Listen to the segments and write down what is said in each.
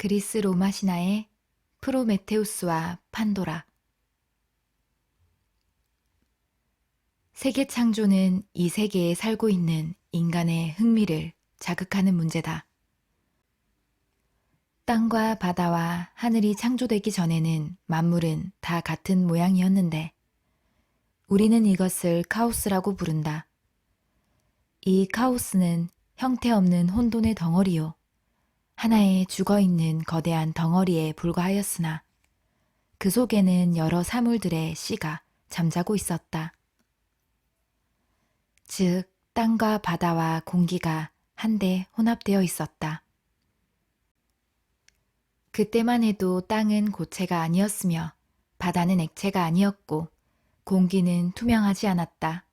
그리스 로마 신화의 프로메테우스와 판도라. 세계 창조는 이 세계에 살고 있는 인간의 흥미를 자극하는 문제다. 땅과 바다와 하늘이 창조되기 전에는 만물은 다 같은 모양이었는데 우리는 이것을 카오스라고 부른다. 이 카오스는 형태없는 혼돈의 덩어리요. 하나의 죽어있는 거대한 덩어리에 불과하였으나 그 속에는 여러 사물들의 씨가 잠자고 있었다. 즉, 땅과 바다와 공기가 한데 혼합되어 있었다. 그때만 해도 땅은 고체가 아니었으며 바다는 액체가 아니었고 공기는 투명하지 않았다.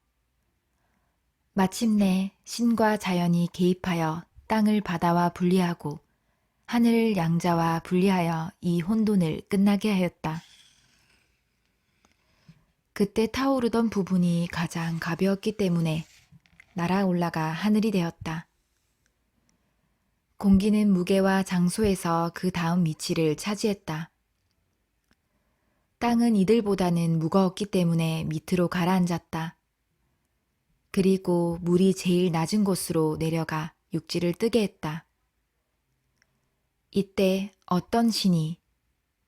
마침내 신과 자연이 개입하여 땅을 바다와 분리하고 하늘을 양자와 분리하여 이 혼돈을 끝나게 하였다. 그때 타오르던 부분이 가장 가벼웠기 때문에 날아 올라가 하늘이 되었다. 공기는 무게와 장소에서 그 다음 위치를 차지했다. 땅은 이들보다는 무거웠기 때문에 밑으로 가라앉았다. 그리고 물이 제일 낮은 곳으로 내려가 육지를 뜨게 했다. 이때 어떤 신이,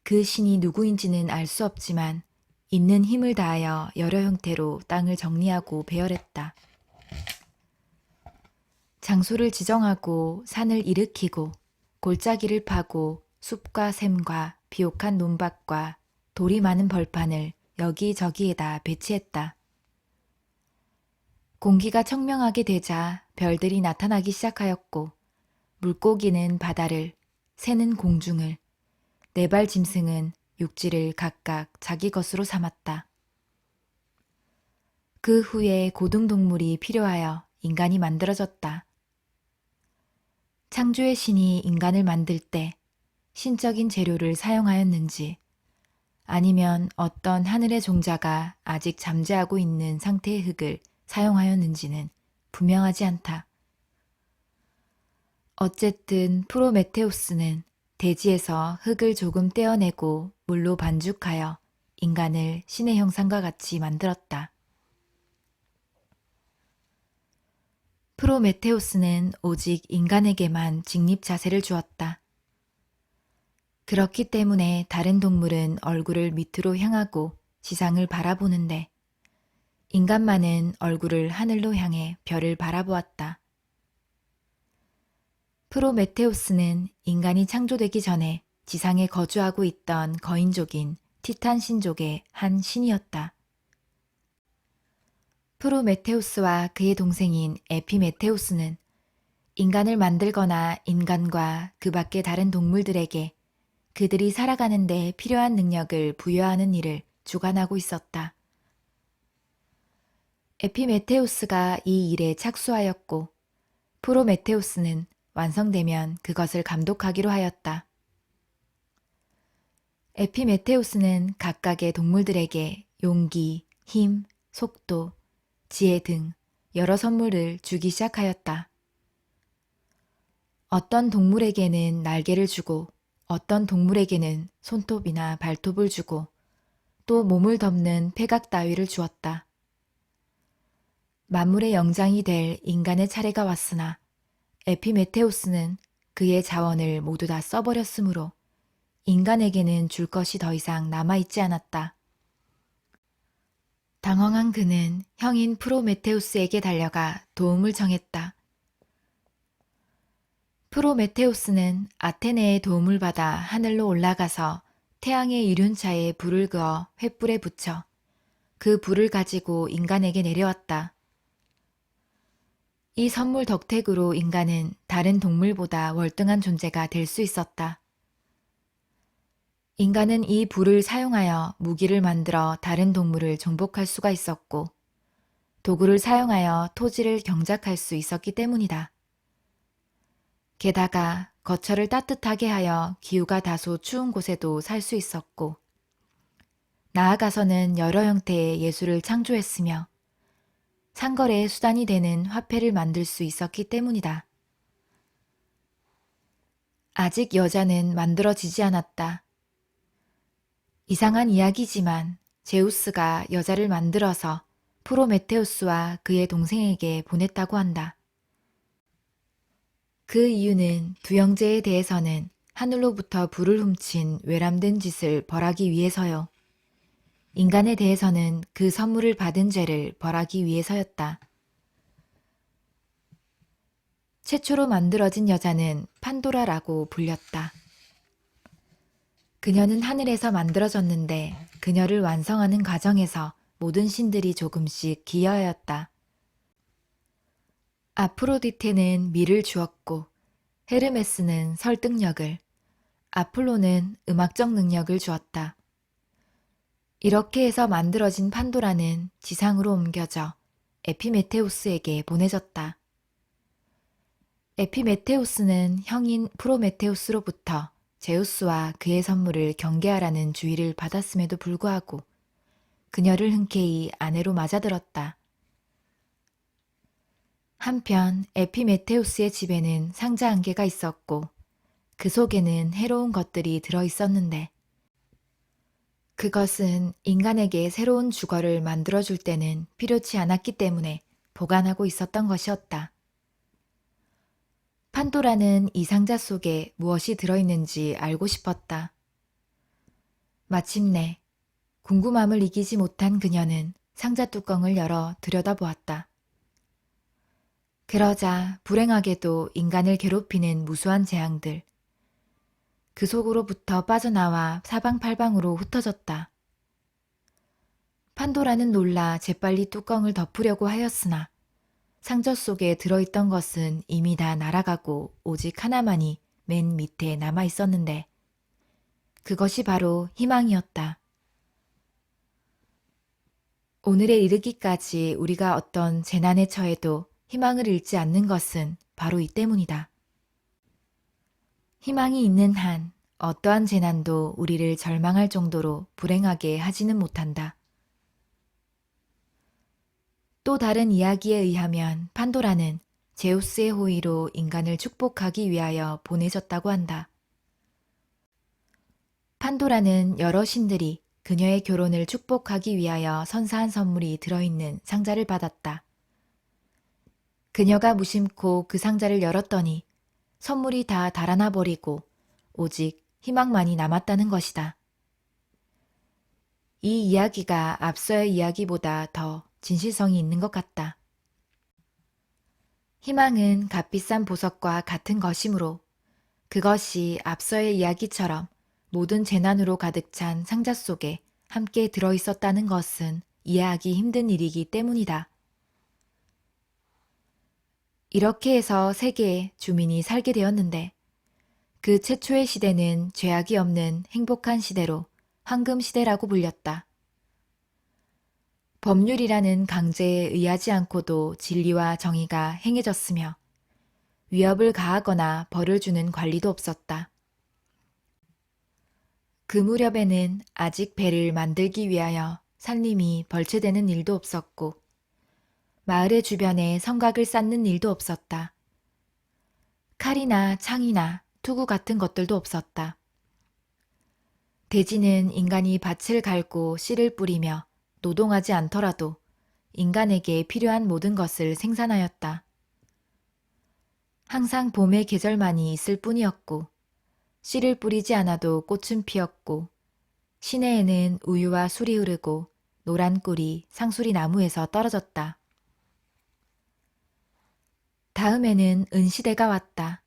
그 신이 누구인지는 알 수 없지만 있는 힘을 다하여 여러 형태로 땅을 정리하고 배열했다. 장소를 지정하고 산을 일으키고 골짜기를 파고 숲과 샘과 비옥한 논밭과 돌이 많은 벌판을 여기저기에다 배치했다. 공기가 청명하게 되자 별들이 나타나기 시작하였고 물고기는 바다를, 새는 공중을, 네발 짐승은 육지를 각각 자기 것으로 삼았다. 그 후에 고등동물이 필요하여 인간이 만들어졌다. 창조의 신이 인간을 만들 때 신적인 재료를 사용하였는지 아니면 어떤 하늘의 종자가 아직 잠재하고 있는 상태의 흙을 사용하였는지는 분명하지 않다. 어쨌든 프로메테우스는 대지에서 흙을 조금 떼어내고 물로 반죽하여 인간을 신의 형상과 같이 만들었다. 프로메테우스는 오직 인간에게만 직립 자세를 주었다. 그렇기 때문에 다른 동물은 얼굴을 밑으로 향하고 지상을 바라보는데 인간만은 얼굴을 하늘로 향해 별을 바라보았다. 프로메테우스는 인간이 창조되기 전에 지상에 거주하고 있던 거인족인 티탄 신족의 한 신이었다. 프로메테우스와 그의 동생인 에피메테우스는 인간을 만들거나 인간과 그 밖의 다른 동물들에게 그들이 살아가는 데 필요한 능력을 부여하는 일을 주관하고 있었다. 에피메테우스가 이 일에 착수하였고 프로메테우스는 완성되면 그것을 감독하기로 하였다. 에피메테우스는 각각의 동물들에게 용기, 힘, 속도, 지혜 등 여러 선물을 주기 시작하였다. 어떤 동물에게는 날개를 주고 어떤 동물에게는 손톱이나 발톱을 주고 또 몸을 덮는 폐각 따위를 주었다. 만물의 영장이 될 인간의 차례가 왔으나 에피메테우스는 그의 자원을 모두 다 써버렸으므로 인간에게는 줄 것이 더 이상 남아있지 않았다. 당황한 그는 형인 프로메테우스에게 달려가 도움을 청했다. 프로메테우스는 아테네의 도움을 받아 하늘로 올라가서 태양의 이륜차에 불을 그어 횃불에 붙여 그 불을 가지고 인간에게 내려왔다. 이 선물 덕택으로 인간은 다른 동물보다 월등한 존재가 될 수 있었다. 인간은 이 불을 사용하여 무기를 만들어 다른 동물을 정복할 수가 있었고 도구를 사용하여 토지를 경작할 수 있었기 때문이다. 게다가 거처를 따뜻하게 하여 기후가 다소 추운 곳에도 살 수 있었고 나아가서는 여러 형태의 예술을 창조했으며 상거래의 수단이 되는 화폐를 만들 수 있었기 때문이다. 아직 여자는 만들어지지 않았다. 이상한 이야기지만 제우스가 여자를 만들어서 프로메테우스와 그의 동생에게 보냈다고 한다. 그 이유는 두 형제에 대해서는 하늘로부터 불을 훔친 외람된 짓을 벌하기 위해서요. 인간에 대해서는 그 선물을 받은 죄를 벌하기 위해서였다. 최초로 만들어진 여자는 판도라라고 불렸다. 그녀는 하늘에서 만들어졌는데 그녀를 완성하는 과정에서 모든 신들이 조금씩 기여하였다. 아프로디테는 미를 주었고 헤르메스는 설득력을, 아폴로는 음악적 능력을 주었다. 이렇게 해서 만들어진 판도라는 지상으로 옮겨져 에피메테우스에게 보내졌다. 에피메테우스는 형인 프로메테우스로부터 제우스와 그의 선물을 경계하라는 주의를 받았음에도 불구하고 그녀를 흔쾌히 아내로 맞아들었다. 한편 에피메테우스의 집에는 상자 한 개가 있었고 그 속에는 해로운 것들이 들어있었는데 그것은 인간에게 새로운 주거를 만들어줄 때는 필요치 않았기 때문에 보관하고 있었던 것이었다. 판도라는 이 상자 속에 무엇이 들어있는지 알고 싶었다. 마침내 궁금함을 이기지 못한 그녀는 상자 뚜껑을 열어 들여다보았다. 그러자 불행하게도 인간을 괴롭히는 무수한 재앙들, 그 속으로부터 빠져나와 사방팔방으로 흩어졌다. 판도라는 놀라 재빨리 뚜껑을 덮으려고 하였으나 상자 속에 들어있던 것은 이미 다 날아가고 오직 하나만이 맨 밑에 남아 있었는데 그것이 바로 희망이었다. 오늘에 이르기까지 우리가 어떤 재난에 처해도 희망을 잃지 않는 것은 바로 이 때문이다. 희망이 있는 한 어떠한 재난도 우리를 절망할 정도로 불행하게 하지는 못한다. 또 다른 이야기에 의하면 판도라는 제우스의 호의로 인간을 축복하기 위하여 보내졌다고 한다. 판도라는 여러 신들이 그녀의 결혼을 축복하기 위하여 선사한 선물이 들어있는 상자를 받았다. 그녀가 무심코 그 상자를 열었더니 선물이 다 달아나 버리고 오직 희망만이 남았다는 것이다. 이 이야기가 앞서의 이야기보다 더 진실성이 있는 것 같다. 희망은 값비싼 보석과 같은 것이므로 그것이 앞서의 이야기처럼 모든 재난으로 가득 찬 상자 속에 함께 들어있었다는 것은 이해하기 힘든 일이기 때문이다. 이렇게 해서 세계에 주민이 살게 되었는데 그 최초의 시대는 죄악이 없는 행복한 시대로 황금 시대라고 불렸다. 법률이라는 강제에 의하지 않고도 진리와 정의가 행해졌으며 위협을 가하거나 벌을 주는 관리도 없었다. 그 무렵에는 아직 배를 만들기 위하여 산림이 벌채되는 일도 없었고 마을의 주변에 성곽을 쌓는 일도 없었다. 칼이나 창이나 투구 같은 것들도 없었다. 대지는 인간이 밭을 갈고 씨를 뿌리며 노동하지 않더라도 인간에게 필요한 모든 것을 생산하였다. 항상 봄의 계절만이 있을 뿐이었고 씨를 뿌리지 않아도 꽃은 피었고 시내에는 우유와 술이 흐르고 노란 꿀이 상수리 나무에서 떨어졌다. 다음에는 은시대가 왔다.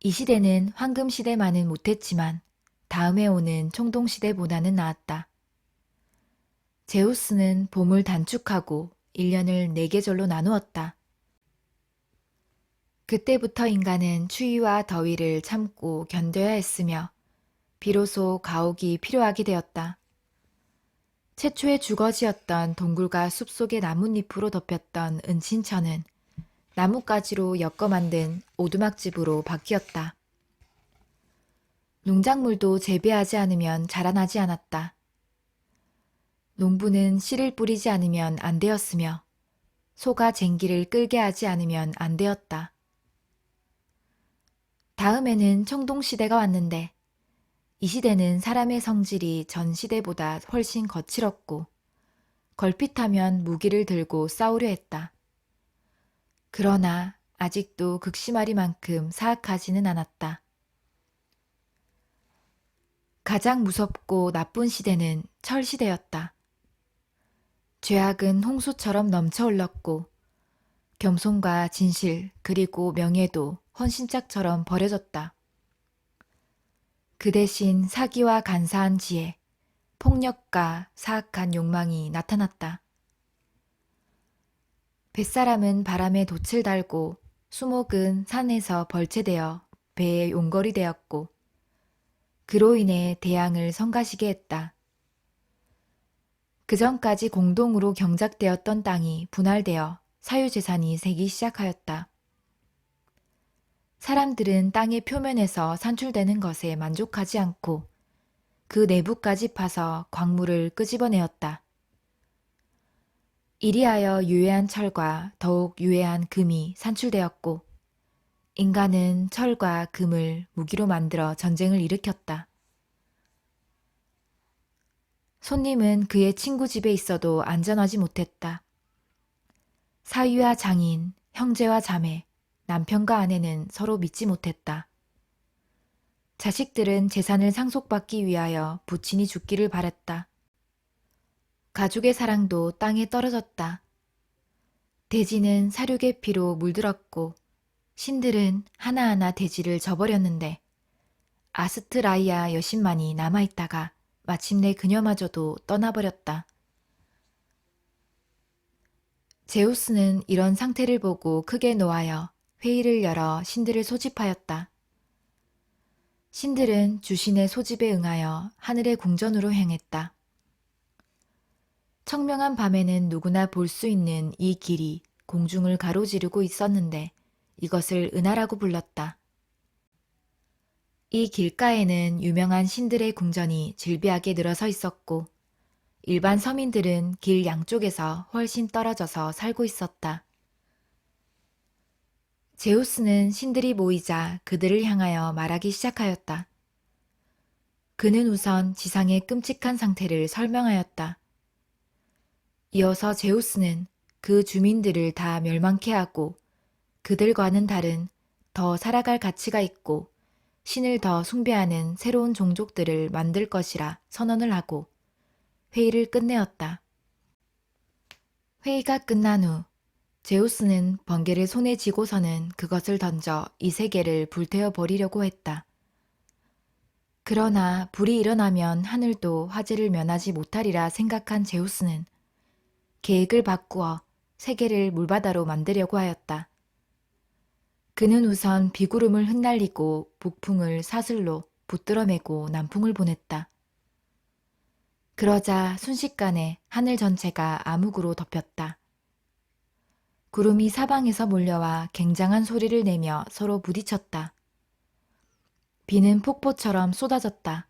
이 시대는 황금시대만은 못했지만 다음에 오는 총동시대보다는 나았다. 제우스는 봄을 단축하고 1년을 4계절로 나누었다. 그때부터 인간은 추위와 더위를 참고 견뎌야 했으며 비로소 가옥이 필요하게 되었다. 최초의 주거지였던 동굴과 숲속의 나뭇잎으로 덮였던 은신처는 나뭇가지로 엮어 만든 오두막집으로 바뀌었다. 농작물도 재배하지 않으면 자라나지 않았다. 농부는 씨를 뿌리지 않으면 안 되었으며 소가 쟁기를 끌게 하지 않으면 안 되었다. 다음에는 청동시대가 왔는데 이 시대는 사람의 성질이 전 시대보다 훨씬 거칠었고 걸핏하면 무기를 들고 싸우려 했다. 그러나 아직도 극심하리만큼 사악하지는 않았다. 가장 무섭고 나쁜 시대는 철시대였다. 죄악은 홍수처럼 넘쳐 흘렀고 겸손과 진실 그리고 명예도 헌신짝처럼 버려졌다. 그 대신 사기와 간사한 지혜, 폭력과 사악한 욕망이 나타났다. 뱃사람은 바람에 돛을 달고 수목은 산에서 벌채되어 배의 용걸이 되었고 그로 인해 대양을 성가시게 했다. 그전까지 공동으로 경작되었던 땅이 분할되어 사유재산이 새기 시작하였다. 사람들은 땅의 표면에서 산출되는 것에 만족하지 않고 그 내부까지 파서 광물을 끄집어내었다. 이리하여 유해한 철과 더욱 유해한 금이 산출되었고 인간은 철과 금을 무기로 만들어 전쟁을 일으켰다. 손님은 그의 친구 집에 있어도 안전하지 못했다. 사위와 장인, 형제와 자매, 남편과 아내는 서로 믿지 못했다. 자식들은 재산을 상속받기 위하여 부친이 죽기를 바랐다. 가족의 사랑도 땅에 떨어졌다. 대지는 사륙의 피로 물들었고 신들은 하나하나 대지를 저버렸는데 아스트라이아 여신만이 남아있다가 마침내 그녀마저도 떠나버렸다. 제우스는 이런 상태를 보고 크게 노하여 회의를 열어 신들을 소집하였다. 신들은 주신의 소집에 응하여 하늘의 궁전으로 향했다. 청명한 밤에는 누구나 볼 수 있는 이 길이 공중을 가로지르고 있었는데 이것을 은하라고 불렀다. 이 길가에는 유명한 신들의 궁전이 질비하게 늘어서 있었고 일반 서민들은 길 양쪽에서 훨씬 떨어져서 살고 있었다. 제우스는 신들이 모이자 그들을 향하여 말하기 시작하였다. 그는 우선 지상의 끔찍한 상태를 설명하였다. 이어서 제우스는 그 주민들을 다 멸망케 하고 그들과는 다른 더 살아갈 가치가 있고 신을 더 숭배하는 새로운 종족들을 만들 것이라 선언을 하고 회의를 끝내었다. 회의가 끝난 후 제우스는 번개를 손에 쥐고서는 그것을 던져 이 세계를 불태워 버리려고 했다. 그러나 불이 일어나면 하늘도 화재를 면하지 못하리라 생각한 제우스는 계획을 바꾸어 세계를 물바다로 만들려고 하였다. 그는 우선 비구름을 흩날리고 북풍을 사슬로 붙들어매고 남풍을 보냈다. 그러자 순식간에 하늘 전체가 암흑으로 덮였다. 구름이 사방에서 몰려와 굉장한 소리를 내며 서로 부딪혔다. 비는 폭포처럼 쏟아졌다.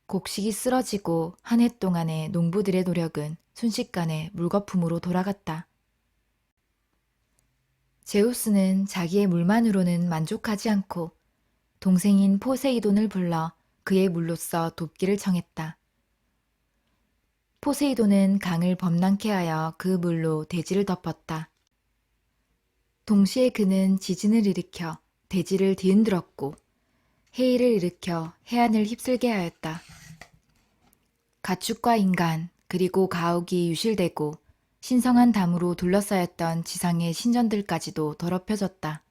곡식이 쓰러지고 한 해 동안의 농부들의 노력은 순식간에 물거품으로 돌아갔다. 제우스는 자기의 물만으로는 만족하지 않고 동생인 포세이돈을 불러 그의 물로써 돕기를 청했다. 포세이돈은 강을 범람케 하여 그 물로 대지를 덮었다. 동시에 그는 지진을 일으켜 대지를 뒤흔들었고 해일을 일으켜 해안을 휩쓸게 하였다. 가축과 인간 그리고 가옥이 유실되고 신성한 담으로 둘러싸였던 지상의 신전들까지도 더럽혀졌다.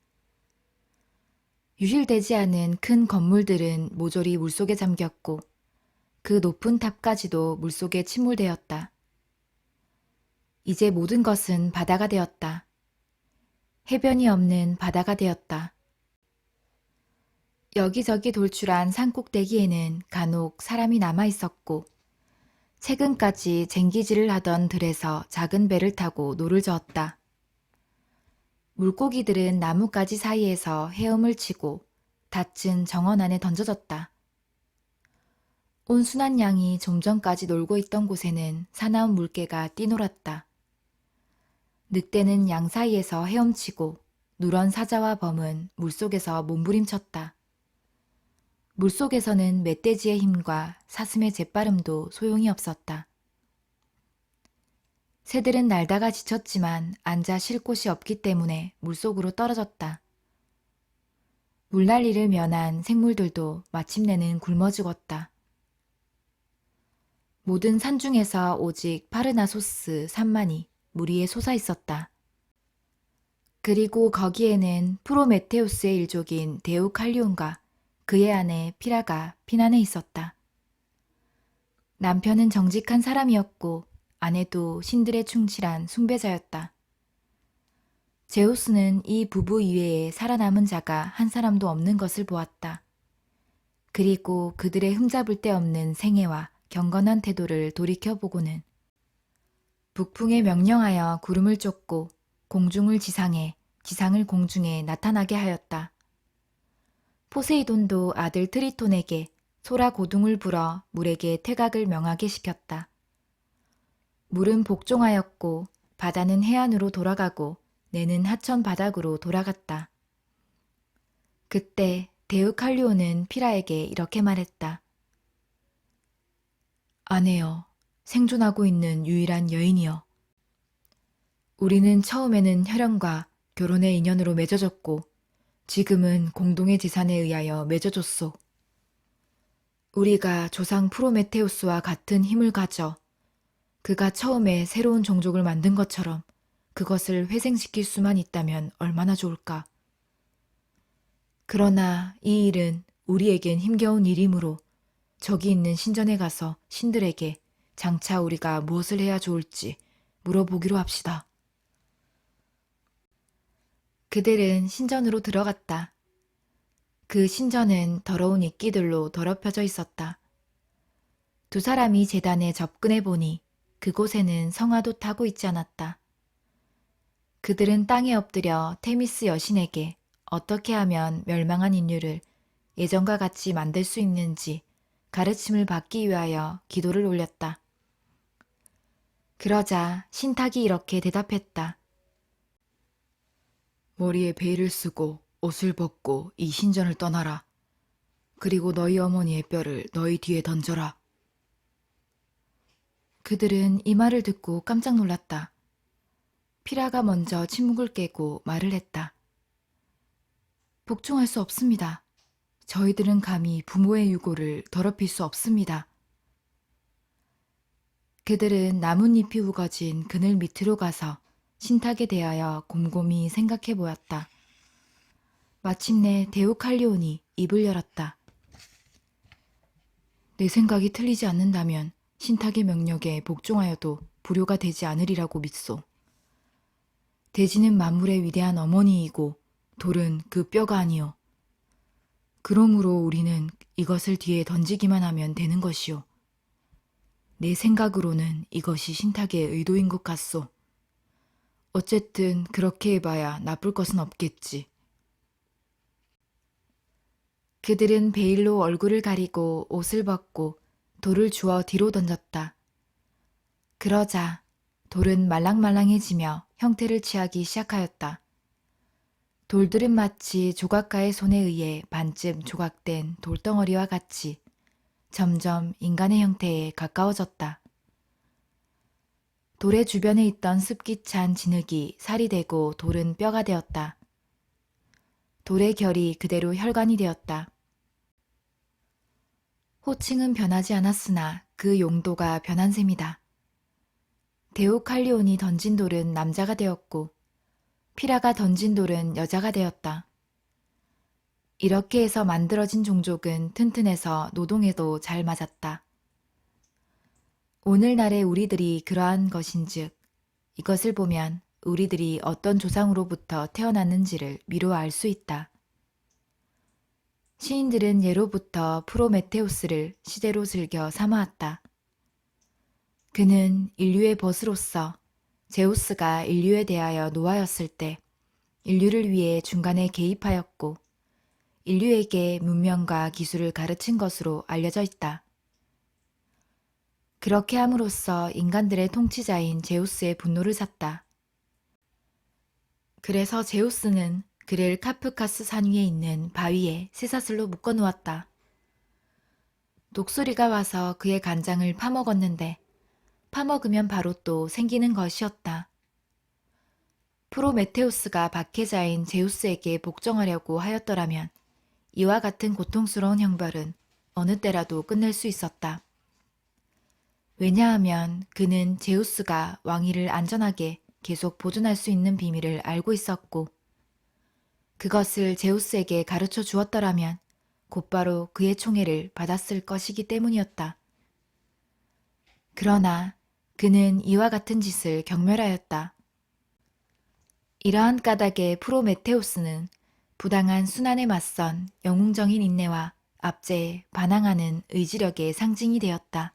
유실되지 않은 큰 건물들은 모조리 물속에 잠겼고 그 높은 탑까지도 물속에 침몰되었다. 이제 모든 것은 바다가 되었다. 해변이 없는 바다가 되었다. 여기저기 돌출한 산꼭대기에는 간혹 사람이 남아 있었고 최근까지 쟁기질을 하던 들에서 작은 배를 타고 노를 저었다. 물고기들은 나뭇가지 사이에서 헤엄을 치고 닫힌 정원 안에 던져졌다. 온순한 양이 좀 전까지 놀고 있던 곳에는 사나운 물개가 뛰놀았다. 늑대는 양 사이에서 헤엄치고 누런 사자와 범은 물속에서 몸부림쳤다. 물속에서는 멧돼지의 힘과 사슴의 재빠름도 소용이 없었다. 새들은 날다가 지쳤지만 앉아 쉴 곳이 없기 때문에 물속으로 떨어졌다. 물난리를 면한 생물들도 마침내는 굶어 죽었다. 모든 산 중에서 오직 파르나소스 산만이 물 위에 솟아 있었다. 그리고 거기에는 프로메테우스의 일족인 데우칼리온과 그의 아내 피라가 피난해 있었다. 남편은 정직한 사람이었고 아내도 신들의 충실한 숭배자였다. 제우스는 이 부부 이외에 살아남은 자가 한 사람도 없는 것을 보았다. 그리고 그들의 흠잡을 데 없는 생애와 경건한 태도를 돌이켜보고는 북풍에 명령하여 구름을 쫓고 공중을 지상에, 지상을 공중에 나타나게 하였다. 포세이돈도 아들 트리톤에게 소라 고둥을 불어 물에게 퇴각을 명하게 시켰다. 물은 복종하였고 바다는 해안으로 돌아가고 내는 하천 바닥으로 돌아갔다. 그때 데우칼리오는 피라에게 이렇게 말했다. 아내여, 생존하고 있는 유일한 여인이여. 우리는 처음에는 혈연과 결혼의 인연으로 맺어졌고 지금은 공동의 재산에 의하여 맺어졌소. 우리가 조상 프로메테우스와 같은 힘을 가져 그가 처음에 새로운 종족을 만든 것처럼 그것을 회생시킬 수만 있다면 얼마나 좋을까. 그러나 이 일은 우리에겐 힘겨운 일이므로 저기 있는 신전에 가서 신들에게 장차 우리가 무엇을 해야 좋을지 물어보기로 합시다. 그들은 신전으로 들어갔다. 그 신전은 더러운 이끼들로 더럽혀져 있었다. 두 사람이 제단에 접근해 보니 그곳에는 성화도 타고 있지 않았다. 그들은 땅에 엎드려 테미스 여신에게 어떻게 하면 멸망한 인류를 예전과 같이 만들 수 있는지 가르침을 받기 위하여 기도를 올렸다. 그러자 신탁이 이렇게 대답했다. 머리에 베일을 쓰고 옷을 벗고 이 신전을 떠나라. 그리고 너희 어머니의 뼈를 너희 뒤에 던져라. 그들은 이 말을 듣고 깜짝 놀랐다. 피라가 먼저 침묵을 깨고 말을 했다. 복종할 수 없습니다. 저희들은 감히 부모의 유고를 더럽힐 수 없습니다. 그들은 나뭇잎이 우거진 그늘 밑으로 가서 신탁에 대하여 곰곰이 생각해 보았다. 마침내 데우칼리온이 입을 열었다. 내 생각이 틀리지 않는다면 신탁의 명령에 복종하여도 불효가 되지 않으리라고 믿소. 대지는 만물의 위대한 어머니이고 돌은 그 뼈가 아니오. 그러므로 우리는 이것을 뒤에 던지기만 하면 되는 것이오. 내 생각으로는 이것이 신탁의 의도인 것 같소. 어쨌든 그렇게 해봐야 나쁠 것은 없겠지. 그들은 베일로 얼굴을 가리고 옷을 벗고 돌을 주워 뒤로 던졌다. 그러자 돌은 말랑말랑해지며 형태를 취하기 시작하였다. 돌들은 마치 조각가의 손에 의해 반쯤 조각된 돌덩어리와 같이 점점 인간의 형태에 가까워졌다. 돌의 주변에 있던 습기 찬 진흙이 살이 되고 돌은 뼈가 되었다. 돌의 결이 그대로 혈관이 되었다. 호칭은 변하지 않았으나 그 용도가 변한 셈이다. 데우칼리온이 던진 돌은 남자가 되었고 피라가 던진 돌은 여자가 되었다. 이렇게 해서 만들어진 종족은 튼튼해서 노동에도 잘 맞았다. 오늘날의 우리들이 그러한 것인즉 이것을 보면 우리들이 어떤 조상으로부터 태어났는지를 미루어 알 수 있다. 시인들은 예로부터 프로메테우스를 시대로 즐겨 삼아왔다. 그는 인류의 벗으로서 제우스가 인류에 대하여 노하였을 때 인류를 위해 중간에 개입하였고 인류에게 문명과 기술을 가르친 것으로 알려져 있다. 그렇게 함으로써 인간들의 통치자인 제우스의 분노를 샀다. 그래서 제우스는 그를 카프카스 산 위에 있는 바위에 쇠사슬로 묶어 놓았다. 독수리가 와서 그의 간장을 파먹었는데 파먹으면 바로 또 생기는 것이었다. 프로메테우스가 박해자인 제우스에게 복종하려고 하였더라면 이와 같은 고통스러운 형벌은 어느 때라도 끝낼 수 있었다. 왜냐하면 그는 제우스가 왕위를 안전하게 계속 보존할 수 있는 비밀을 알고 있었고 그것을 제우스에게 가르쳐 주었더라면 곧바로 그의 총애를 받았을 것이기 때문이었다. 그러나 그는 이와 같은 짓을 경멸하였다. 이러한 까닭에 프로메테우스는 부당한 순환에 맞선 영웅적인 인내와 압제에 반항하는 의지력의 상징이 되었다.